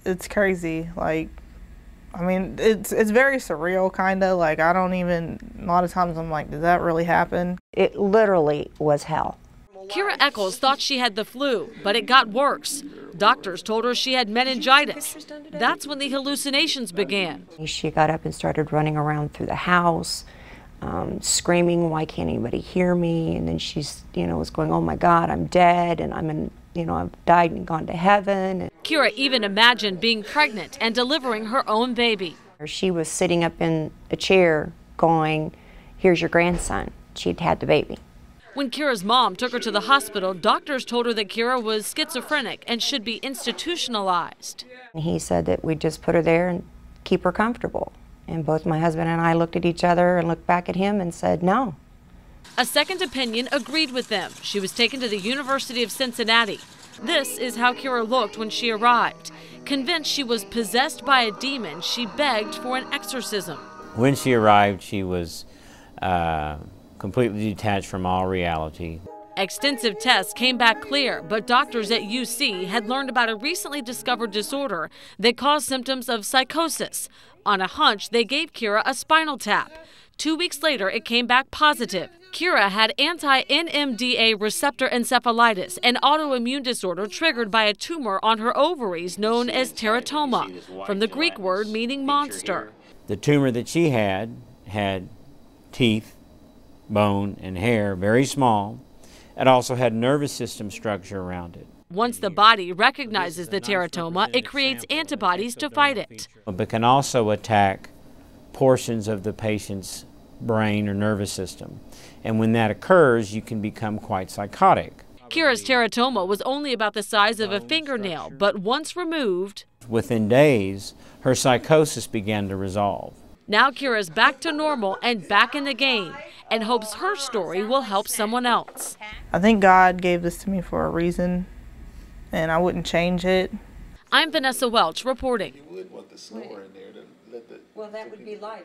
it's crazy. Like, I mean, it's very surreal, kind of. Like, I don't even, a lot of times I'm like, did that really happen? It literally was hell. Kira Eccles thought she had the flu, but it got worse. Doctors told her she had meningitis. That's when the hallucinations began. She got up and started running around through the house, screaming, "Why can't anybody hear me?" And then she's, was going, "Oh my God, I'm dead, and I've died and gone to heaven." Kira even imagined being pregnant and delivering her own baby. She was sitting up in a chair going, "Here's your grandson." She'd had the baby. When Kira's mom took her to the hospital, doctors told her that Kira was schizophrenic and should be institutionalized. He said that we'd just put her there and keep her comfortable. And both my husband and I looked at each other and looked back at him and said no. A second opinion agreed with them. She was taken to the University of Cincinnati. This is how Kira looked when she arrived. Convinced she was possessed by a demon, she begged for an exorcism. When she arrived, she was completely detached from all reality. Extensive tests came back clear, but doctors at UC had learned about a recently discovered disorder that caused symptoms of psychosis. On a hunch, they gave Kira a spinal tap. 2 weeks later, it came back positive. Kira had anti-NMDA receptor encephalitis, an autoimmune disorder triggered by a tumor on her ovaries known as teratoma, from the Greek word meaning monster. The tumor that she had teeth, bone, and hair, very small. It also had nervous system structure around it. Once the body recognizes the teratoma, it creates antibodies to fight it. But can also attack portions of the patient's brain or nervous system. And when that occurs, you can become quite psychotic. Kira's teratoma was only about the size of a fingernail, but once removed, within days, her psychosis began to resolve. Now Kira's back to normal and back in the game, and hopes her story will help someone else. I think God gave this to me for a reason, and I wouldn't change it. I'm Vanessa Welch reporting. You would want the snore in there to let the... Well, that would be life.